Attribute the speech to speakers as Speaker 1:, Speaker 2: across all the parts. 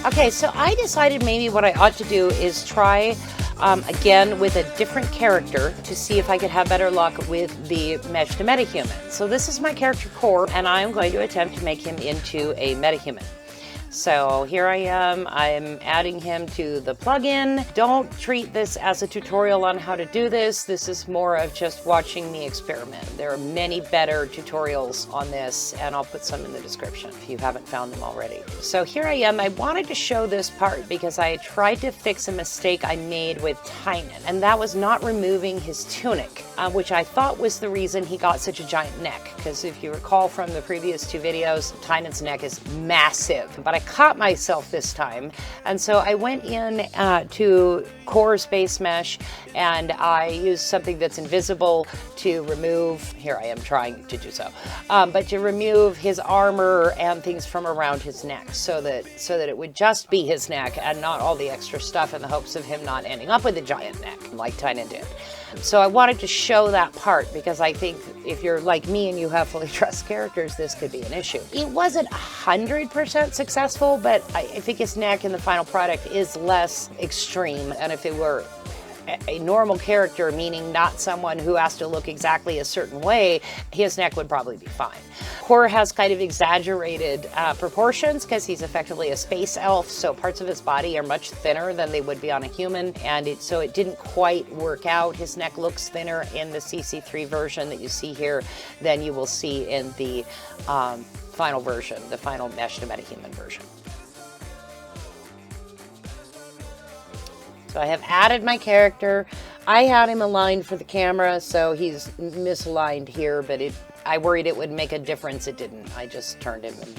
Speaker 1: Okay, so I decided maybe what I ought to do is try again with a different character to see if I could have better luck with the mesh to metahuman. So this is my character core, and I'm going to attempt to make him into a metahuman. So here I am, I'm adding him to the plugin. Don't treat this as a tutorial on how to do this. This is more of just watching me experiment. There are many better tutorials on this, and I'll put some in the description if you haven't found them already. So here I am. I wanted to show this part because I tried to fix a mistake I made with Tynan, and that was not removing his tunic, which I thought was the reason he got such a giant neck. Because if you recall from the previous two videos, Tynan's neck is massive, but I caught myself this time, and so I went in to Core's base mesh, and I used something that's invisible to remove, here I am trying to do so, but to remove his armor and things from around his neck so that it would just be his neck and not all the extra stuff, in the hopes of him not ending up with a giant neck like Tynan did. So I wanted to show that part because I think if you're like me and you have fully dressed characters, this could be an issue. It wasn't 100% successful, but I think his neck in the final product is less extreme. And if it were a normal character, meaning not someone who has to look exactly a certain way, his neck would probably be fine. Core has kind of exaggerated proportions because he's effectively a space elf, so parts of his body are much thinner than they would be on a human, and so it didn't quite work out. His neck looks thinner in the CC3 version that you see here than you will see in the final version, the final mesh to metahuman version. So I have added my character. I had him aligned for the camera, so he's misaligned here, but I worried it would make a difference. It didn't. I just turned him, and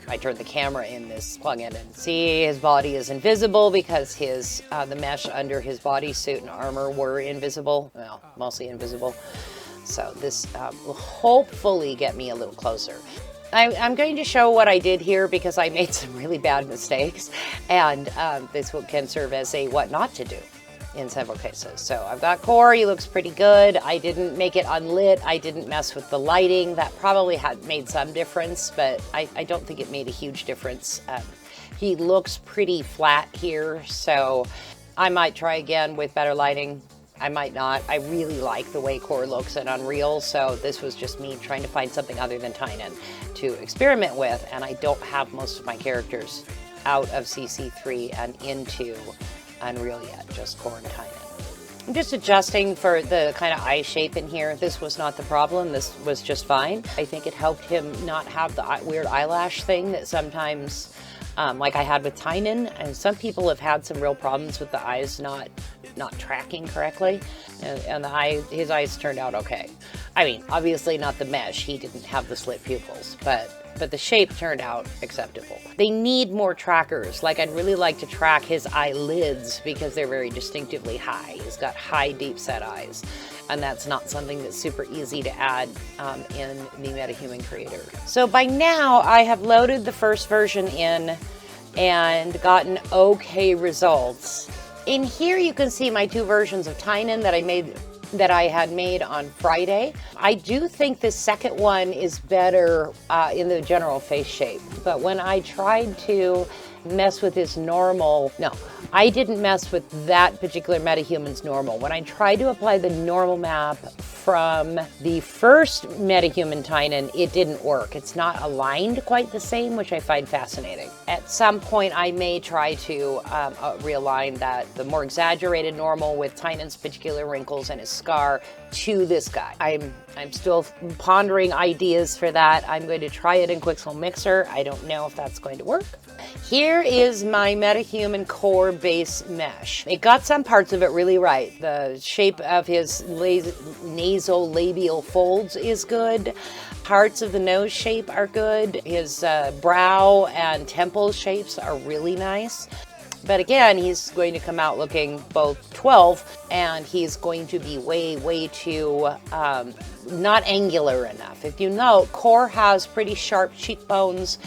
Speaker 1: I turned the camera in this plugin, and see his body is invisible because his the mesh under his bodysuit and armor were invisible, well, mostly invisible. So this will hopefully get me a little closer. I'm going to show what I did here because I made some really bad mistakes, and this can serve as a what not to do in several cases. So I've got Core, he looks pretty good. I didn't make it unlit. I didn't mess with the lighting. That probably had made some difference, but I don't think it made a huge difference. He looks pretty flat here, so I might try again with better lighting. I might not. I really like the way Core looks in Unreal, so this was just me trying to find something other than Tynan to experiment with, and I don't have most of my characters out of CC3 and into Unreal yet, just Core and Tynan. I'm just adjusting for the kind of eye shape in here. This was not the problem. This was just fine. I think it helped him not have the weird eyelash thing that sometimes, like I had with Tynan, and some people have had some real problems with the eyes not tracking correctly, and his eyes turned out okay. I mean, obviously not the mesh, he didn't have the slit pupils, but the shape turned out acceptable. They need more trackers. Like, I'd really like to track his eyelids because they're very distinctively high. He's got high, deep set eyes, and that's not something that's super easy to add in the Metahuman creator. So by now, I have loaded the first version in and gotten okay results. In here you can see my two versions of Tynan that I had made on Friday. I do think the second one is better in the general face shape, but when I tried to mess with his normal, no, I didn't mess with that particular Metahuman's normal. When I tried to apply the normal map from the first Metahuman Tynan, it didn't work. It's not aligned quite the same, which I find fascinating. At some point, I may try to realign that, the more exaggerated normal with Tynan's particular wrinkles and his scar, to this guy. I'm still pondering ideas for that. I'm going to try it in Quixel Mixer. I don't know if that's going to work. Here is my Metahuman Core base mesh. It got some parts of it really right. The shape of his nasolabial folds is good. Parts of the nose shape are good. His brow and temple shapes are really nice. But again, he's going to come out looking both 12, and he's going to be way too not angular enough. If you know, Core has pretty sharp cheekbones.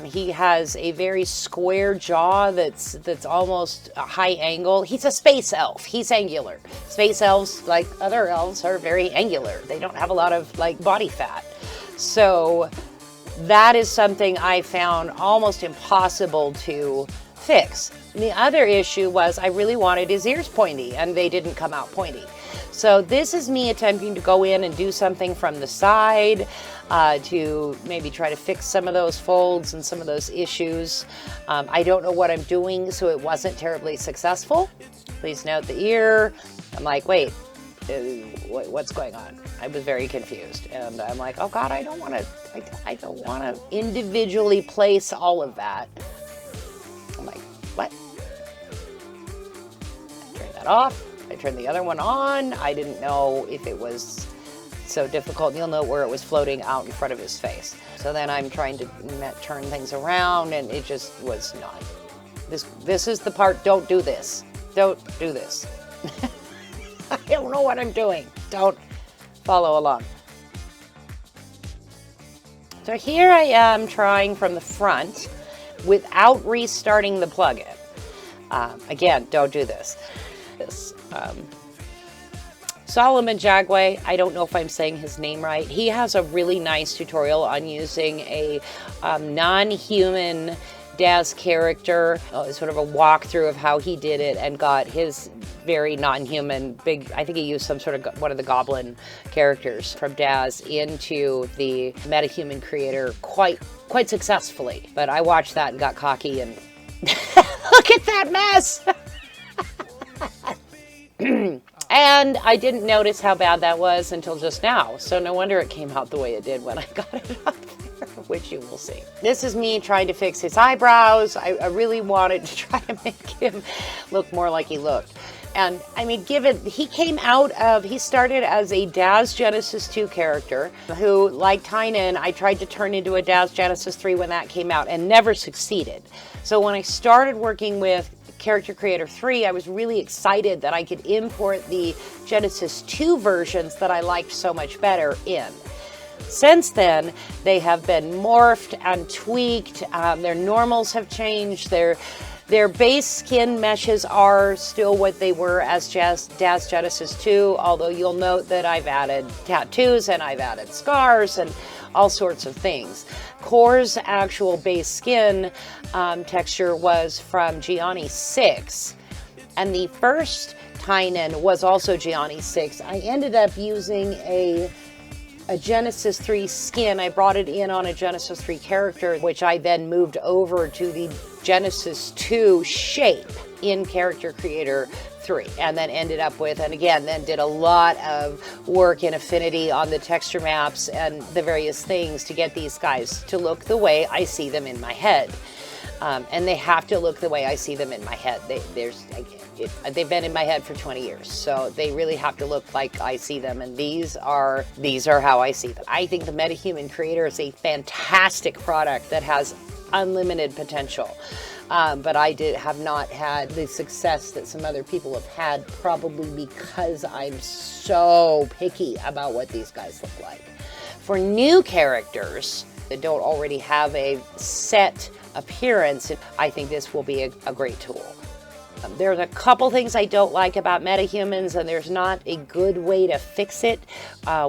Speaker 1: He has a very square jaw that's almost a high angle. He's a space elf. He's angular. Space elves, like other elves, are very angular. They don't have a lot of like body fat. So that is something I found almost impossible to fix. The other issue was I really wanted his ears pointy, and they didn't come out pointy. So this is me attempting to go in and do something from the side to maybe try to fix some of those folds and some of those issues. I don't know what I'm doing, so it wasn't terribly successful. Please note the ear. I'm like, wait, what's going on? I was very confused, and I'm like, oh God, I don't want to individually place all of that. I'm like, what? I turned that off. I turned the other one on. I didn't know if it was so difficult. You'll know where it was floating out in front of his face. So then I'm trying to turn things around, and it just was not. This is the part, don't do this. Don't do this. I don't know what I'm doing. Don't follow along. So here I am trying from the front without restarting the plugin. Again, don't do this. Solomon Jagwe, I don't know if I'm saying his name right. He has a really nice tutorial on using a non-human Daz character, sort of a walkthrough of how he did it and got his very non-human big, I think he used some sort of one of the goblin characters from Daz into the Metahuman creator quite successfully. But I watched that and got cocky and look at that mess! And I didn't notice how bad that was until just now. So no wonder it came out the way it did when I got it up there, which you will see. This is me trying to fix his eyebrows. I really wanted to try to make him look more like he looked. And I mean, he started as a Daz Genesis 2 character who, like Tynan, I tried to turn into a Daz Genesis 3 when that came out and never succeeded. So when I started working with Character Creator 3, I was really excited that I could import the Genesis 2 versions that I liked so much better in. Since then, they have been morphed and tweaked. Their normals have changed. Their base skin meshes are still what they were as Daz Genesis 2, although you'll note that I've added tattoos and I've added scars and all sorts of things. Core's actual base skin texture was from Gianni 6, and the first Tynan was also Gianni 6. I ended up using a Genesis 3 skin. I brought it in on a Genesis 3 character, which I then moved over to the Genesis 2 shape in Character Creator 3, and then ended up with, and again, then did a lot of work in Affinity on the texture maps and the various things to get these guys to look the way I see them in my head. And they have to look the way I see them in my head. They've been in my head for 20 years, so they really have to look like I see them, and these are how I see them. I think the Metahuman Creator is a fantastic product that has unlimited potential. But I have not had the success that some other people have had, probably because I'm so picky about what these guys look like. For new characters that don't already have a set appearance, I think this will be a great tool. There's a couple things I don't like about Metahumans, and there's not a good way to fix it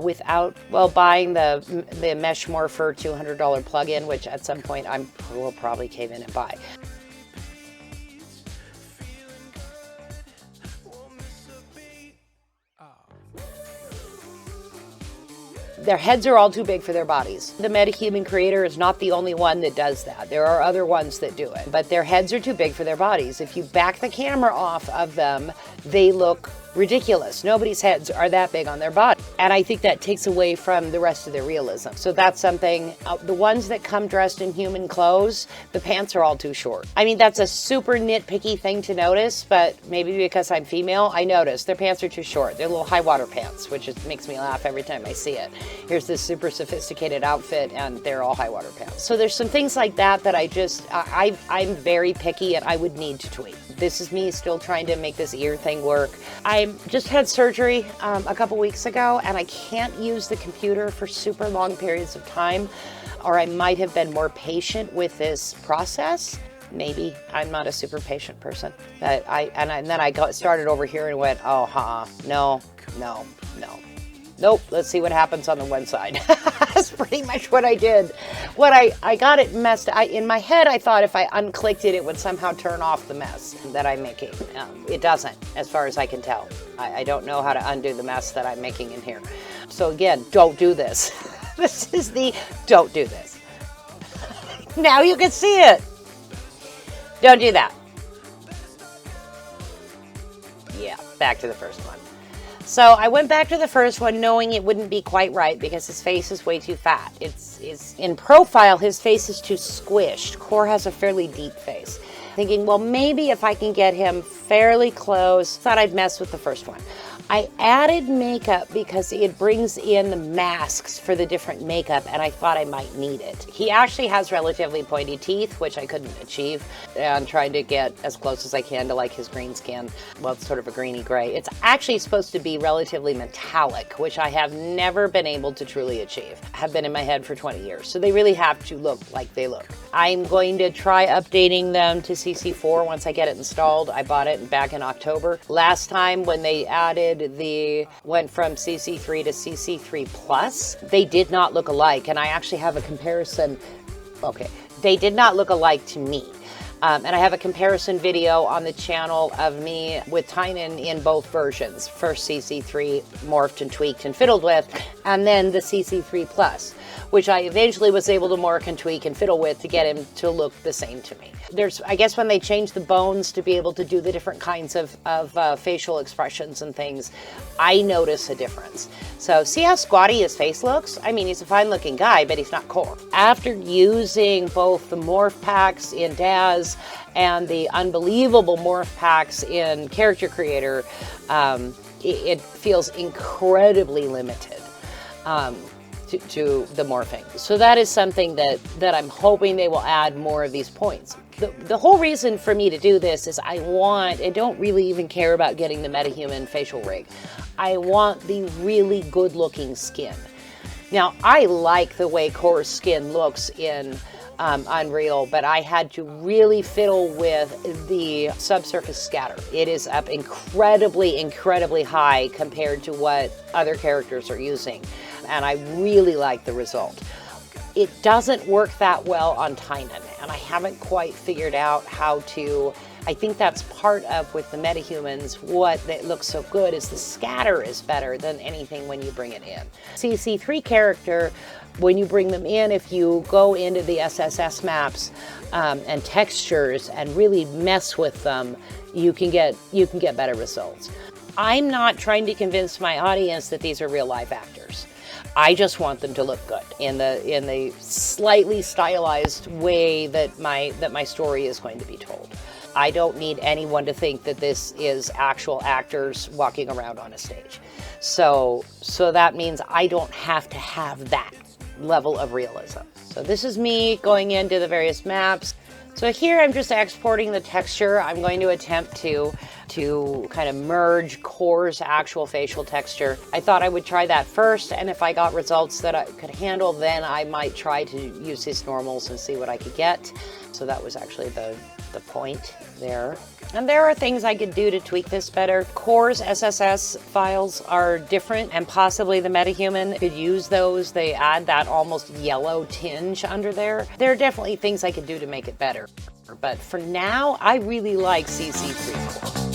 Speaker 1: without, well, buying the Mesh Morpher $200 plugin, which at some point I will probably cave in and buy. Their heads are all too big for their bodies. The Metahuman Creator is not the only one that does that. There are other ones that do it, but their heads are too big for their bodies. If you back the camera off of them, they look ridiculous. Nobody's heads are that big on their body. And I think that takes away from the rest of their realism. So that's something, the ones that come dressed in human clothes, the pants are all too short. I mean, that's a super nitpicky thing to notice, but maybe because I'm female, I notice their pants are too short. They're little high water pants, which makes me laugh every time I see it. Here's this super sophisticated outfit and they're all high water pants. So there's some things like that I'm very picky and I would need to tweak. This is me still trying to make this ear thing work. I just had surgery a couple weeks ago, and I can't use the computer for super long periods of time, or I might have been more patient with this process. Maybe I'm not a super patient person, but then I started over here and went, oh, no. Nope, let's see what happens on the one side. That's pretty much what I did. What I got it messed, in my head I thought if I unclicked it, it would somehow turn off the mess that I'm making. It doesn't, as far as I can tell. I don't know how to undo the mess that I'm making in here. So again, don't do this. This is the don't do this. Now you can see it. Don't do that. Yeah, back to the first one. So I went back to the first one knowing it wouldn't be quite right because his face is way too fat. It's in profile, his face is too squished. Core has a fairly deep face. Thinking, well, maybe if I can get him fairly close, thought I'd mess with the first one. I added makeup because it brings in the masks for the different makeup, and I thought I might need it. He actually has relatively pointy teeth, which I couldn't achieve, and trying to get as close as I can to like his green skin. Well, it's sort of a greeny gray. It's actually supposed to be relatively metallic, which I have never been able to truly achieve. Have been in my head for 20 years, so they really have to look like they look. I'm going to try updating them to CC4 once I get it installed. I bought it back in October. Last time when they added went from CC3 to CC3 Plus, they did not look alike, and I actually have a comparison. Okay, they did not look alike to me. And I have a comparison video on the channel of me with Tynan in both versions. First CC3 morphed and tweaked and fiddled with, and then the CC3 Plus, which I eventually was able to morph and tweak and fiddle with to get him to look the same to me. I guess when they changed the bones to be able to do the different kinds of facial expressions and things, I notice a difference. So see how squatty his face looks? I mean, he's a fine looking guy, but he's not Core. After using both the morph packs in Daz and the unbelievable morph packs in Character Creator, it feels incredibly limited. To the morphing. So that is something that I'm hoping they will add more of these points. The whole reason for me to do this is I don't really even care about getting the Metahuman facial rig. I want the really good looking skin. Now, I like the way Core's skin looks in Unreal, but I had to really fiddle with the subsurface scatter. It is up incredibly, incredibly high compared to what other characters are using, and I really like the result. It doesn't work that well on Tynan, and I haven't quite figured out how to. I think that's part of, with the Metahumans, what that looks so good is the scatter is better than anything when you bring it in. CC3 character, when you bring them in, if you go into the SSS maps and textures and really mess with them, you can get better results. I'm not trying to convince my audience that these are real live actors. I just want them to look good in the slightly stylized way that my story is going to be told. I don't need anyone to think that this is actual actors walking around on a stage. So that means I don't have to have that level of realism. So this is me going into the various maps. So here I'm just exporting the texture. I'm going to attempt to kind of merge Core's actual facial texture. I thought I would try that first, and if I got results that I could handle, then I might try to use his normals and see what I could get. So that was actually the point there. And there are things I could do to tweak this better. Core's SSS files are different, and possibly the Metahuman could use those. They add that almost yellow tinge under there. There are definitely things I could do to make it better. But for now, I really like CC3 Core.